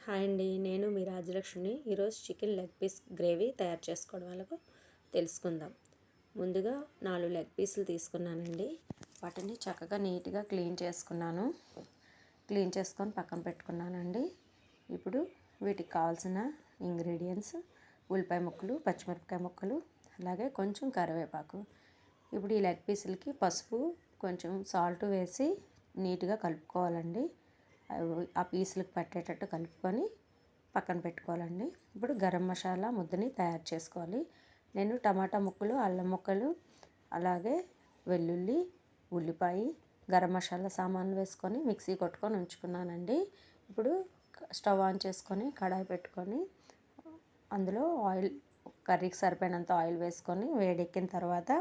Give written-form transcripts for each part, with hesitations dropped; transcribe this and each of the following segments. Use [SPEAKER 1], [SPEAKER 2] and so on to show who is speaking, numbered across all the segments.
[SPEAKER 1] Hi అండి, నేను మీ రాజలక్ష్మిని. ఈరోజు చికెన్ లెగ్ పీస్ గ్రేవీ తయారు చేసుకోవడం వరకు తెలుసుకుందాం. ముందుగా 4 లెగ్ పీసులు తీసుకున్నానండి. వాటిని చక్కగా నీట్గా క్లీన్ చేసుకొని పక్కన పెట్టుకున్నానండి. ఇప్పుడు వీటికి కావాల్సిన ఇంగ్రీడియంట్స్: ఉల్లిపాయ ముక్కలు, పచ్చిమిరపకాయ ముక్కలు, అలాగే కొంచెం కరివేపాకు. ఇప్పుడు ఈ లెగ్ పీసులకి పసుపు, కొంచెం సాల్ట్ వేసి నీట్గా కలుపుకోవాలండి. ఆ పీసులకు పట్టేటట్టు కలుపుకొని పక్కన పెట్టుకోవాలండి. ఇప్పుడు గరం మసాలా ముద్దని తయారు చేసుకోవాలి. నేను టమాటా ముక్కలు, అల్లం ముక్కలు, అలాగే వెల్లుల్లి, ఉల్లిపాయ, గరం మసాలా సామాన్లు వేసుకొని మిక్సీ కొట్టుకొని ఉంచుకున్నానండి. ఇప్పుడు స్టవ్ ఆన్ చేసుకొని కడాయి పెట్టుకొని అందులో ఆయిల్, కర్రీకి సరిపోయినంత ఆయిల్ వేసుకొని వేడెక్కిన తర్వాత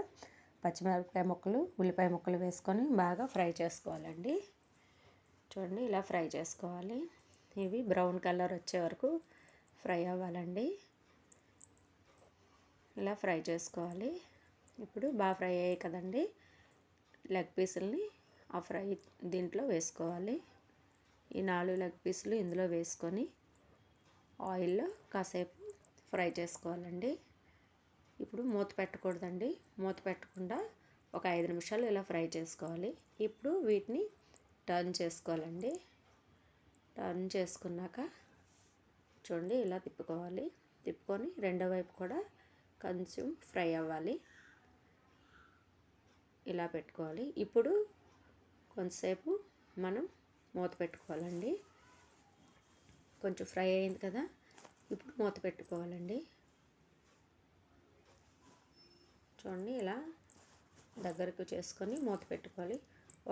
[SPEAKER 1] పచ్చిమిరపకాయ ముక్కలు, ఉల్లిపాయ ముక్కలు వేసుకొని బాగా ఫ్రై చేసుకోవాలండి. చూడండి, ఇలా ఫ్రై చేసుకోవాలి. ఇవి బ్రౌన్ కలర్ వచ్చే వరకు ఫ్రై అవ్వాలండి. ఇలా ఫ్రై చేసుకోవాలి. ఇప్పుడు బాగా ఫ్రై అయ్యాయి కదండి, లెగ్ పీసుల్ని ఆ ఫ్రై దీంట్లో వేసుకోవాలి. ఈ 4 లెగ్ పీసులు ఇందులో వేసుకొని ఆయిల్లో కాసేపు ఫ్రై చేసుకోవాలండి. ఇప్పుడు మూత పెట్టకూడదండి. మూత పెట్టకుండా ఒక 5 నిమిషాలు ఇలా ఫ్రై చేసుకోవాలి. ఇప్పుడు వీటిని టర్న్ చేసుకోవాలండి. టర్న్ చేసుకున్నాక చూడండి, ఇలా తిప్పుకోవాలి. తిప్పుకొని రెండో వైపు కూడా కొంచెం ఫ్రై అవ్వాలి. ఇలా పెట్టుకోవాలి. ఇప్పుడు కొంతసేపు మనం మూత పెట్టుకోవాలండి. కొంచెం ఫ్రై అయింది కదా, ఇప్పుడు మూత పెట్టుకోవాలండి. చూడండి, ఇలా దగ్గరకు చేసుకొని మూత పెట్టుకోవాలి.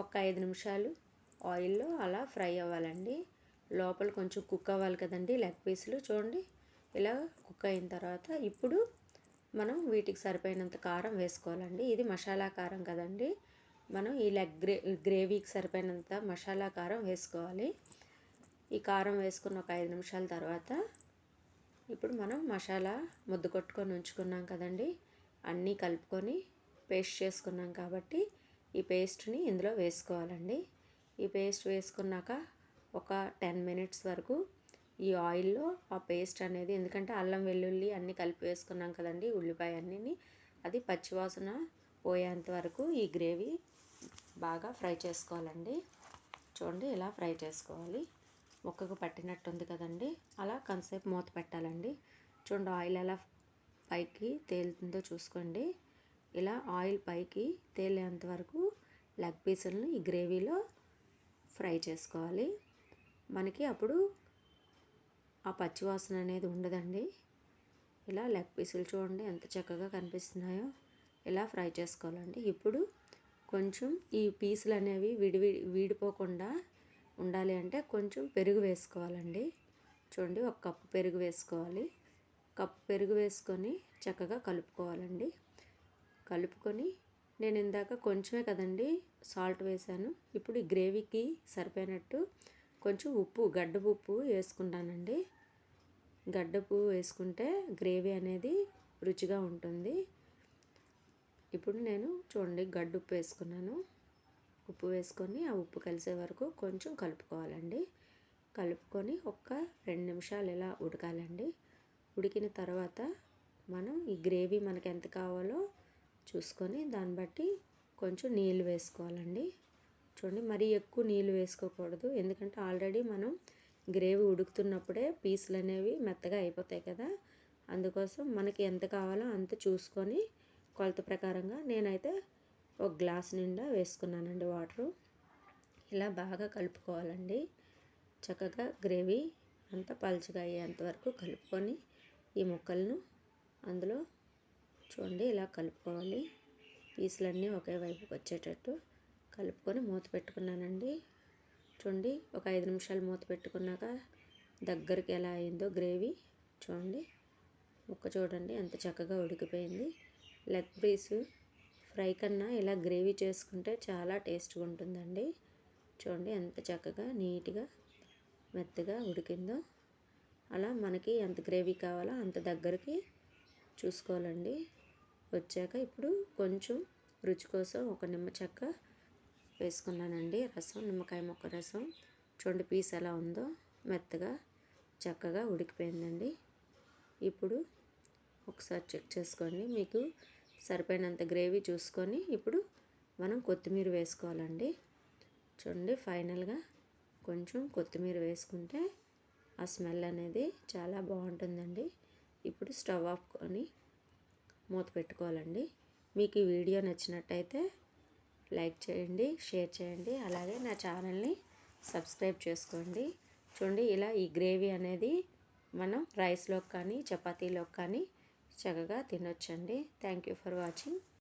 [SPEAKER 1] ఒక 5 నిమిషాలు ఆయిల్లో అలా ఫ్రై అవ్వాలండి. లోపల కొంచెం కుక్ అవ్వాలి కదండి లెగ్ పీసులు. చూడండి, ఇలా కుక్ అయిన తర్వాత ఇప్పుడు మనం వీటికి సరిపోయినంత కారం వేసుకోవాలండి. ఇది మసాలా కారం కదండి. మనం ఈ గ్రేవీకి సరిపోయినంత మసాలా కారం వేసుకోవాలి. ఈ కారం వేసుకున్న ఒక 5 నిమిషాల తర్వాత ఇప్పుడు మనం మసాలా ముద్ద కొట్టుకొని ఉంచుకున్నాం కదండి, అన్నీ కలుపుకొని పేస్ట్ చేసుకున్నాం కాబట్టి ఈ పేస్ట్ని ఇందులో వేసుకోవాలండి. ఈ పేస్ట్ వేసుకున్నాక ఒక 10 మినిట్స్ వరకు ఈ ఆయిల్లో ఆ పేస్ట్ అనేది, ఎందుకంటే అల్లం వెల్లుల్లి అన్నీ కలిపి వేసుకున్నాం కదండి, ఉల్లిపాయ అన్నీ, అది పచ్చివాసన పోయేంత వరకు ఈ గ్రేవీ బాగా ఫ్రై చేసుకోవాలండి. చూడండి, ఇలా ఫ్రై చేసుకోవాలి. ముక్కకు పట్టినట్టుంది కదండి, అలా కొంతసేపు మూత పెట్టాలండి. చూడండి, ఆయిల్ ఎలా పైకి తేలుతుందో చూసుకోండి. ఇలా ఆయిల్ పైకి తేలేంత వరకు లెగ్ పీసులను ఈ గ్రేవీలో ఫ్రై చేసుకోవాలి. మనకి అప్పుడు ఆ పచ్చివాసన అనేది ఉండదండి. ఇలా లెగ్ పీసులు చూడండి ఎంత చక్కగా కనిపిస్తున్నాయో, ఇలా ఫ్రై చేసుకోవాలండి. ఇప్పుడు కొంచెం ఈ పీసులు అనేవి వీడిపోకుండా ఉండాలి అంటే కొంచెం పెరుగు వేసుకోవాలండి. చూడండి, ఒక కప్పు పెరుగు వేసుకోవాలి. కప్పు పెరుగు వేసుకొని చక్కగా కలుపుకోవాలండి. కలుపుకొని నేను ఇందాక కొంచెమే కదండి సాల్ట్ వేసాను. ఇప్పుడు ఈ గ్రేవీకి సరిపోయినట్టు కొంచెం ఉప్పు, గడ్డపు ఉప్పు వేసుకుంటానండి. గడ్డపు వేసుకుంటే గ్రేవీ అనేది రుచిగా ఉంటుంది. ఇప్పుడు నేను చూడండి గడ్డుప్పు వేసుకున్నాను. ఉప్పు వేసుకొని ఆ ఉప్పు కలిసే వరకు కొంచెం కలుపుకోవాలండి. కలుపుకొని ఒక 2 నిమిషాలు ఇలా ఉడకాలండి. ఉడికిన తర్వాత మనం ఈ గ్రేవీ మనకి ఎంత కావాలో చూసుకొని దాన్ని బట్టి కొంచెం నీళ్ళు వేసుకోవాలండి. చూడండి, మరీ ఎక్కువ నీళ్ళు వేసుకోకూడదు, ఎందుకంటే ఆల్రెడీ మనం గ్రేవీ ఉడుకుతున్నప్పుడే పీసులు అనేవి మెత్తగా అయిపోతాయి కదా. అందుకోసం మనకి ఎంత కావాలో అంత చూసుకొని కొలత ప్రకారంగా నేనైతే ఒక గ్లాస్ నిండా వేసుకున్నానండి వాటరు. ఇలా బాగా కలుపుకోవాలండి. చక్కగా గ్రేవీ అంతా పలుచగా అయ్యేంత వరకు కలుపుకొని ఈ ముక్కలను అందులో చూడండి ఇలా కలుపుకోవాలి. పీసులన్నీ ఒకే వైపుకి వచ్చేటట్టు కలుపుకొని మూత పెట్టుకున్నానండి. చూడండి, ఒక 5 నిమిషాలు మూత పెట్టుకున్నాక దగ్గరికి ఎలా అయిందో గ్రేవీ చూడండి. ముక్క చూడండి ఎంత చక్కగా ఉడికిపోయింది. లెగ్ పీసు ఫ్రై కన్నా ఇలా గ్రేవీ చేసుకుంటే చాలా టేస్ట్గా ఉంటుందండి. చూడండి ఎంత చక్కగా నీట్గా మెత్తగా ఉడికిందో. అలా మనకి ఎంత గ్రేవీ కావాలో అంత దగ్గరికి చూసుకోవాలండి. వచ్చాక ఇప్పుడు కొంచెం రుచి కోసం ఒక నిమ్మ చెక్క వేసుకున్నానండి, రసం, నిమ్మకాయ ముక్క రసం. చూడండి పీస్ ఎలా ఉందో మెత్తగా. చక్కగా ఉడికిపోయిందండి. ఇప్పుడు ఒకసారి చెక్ చేసుకోండి. మీకు సరిపోయినంత గ్రేవీ చూసుకొని ఇప్పుడు మనం కొత్తిమీర వేసుకోవాలండి. చూడండి, ఫైనల్గా కొంచెం కొత్తిమీర వేసుకుంటే ఆ స్మెల్ అనేది చాలా బాగుంటుందండి. ఇప్పుడు స్టవ్ ఆఫ్కొని మూత పెట్టుకోవాలండి. మీకు ఈ వీడియో నచ్చినట్టయితే లైక్ చేయండి, షేర్ చేయండి, అలాగే నా ఛానల్ని సబ్స్క్రైబ్ చేసుకోండి. చూడండి, ఇలా ఈ గ్రేవీ అనేది మనం రైస్లోకి కానీ చపాతీలోకి కానీ చక్కగా తినొచ్చండి. Thank you for watching.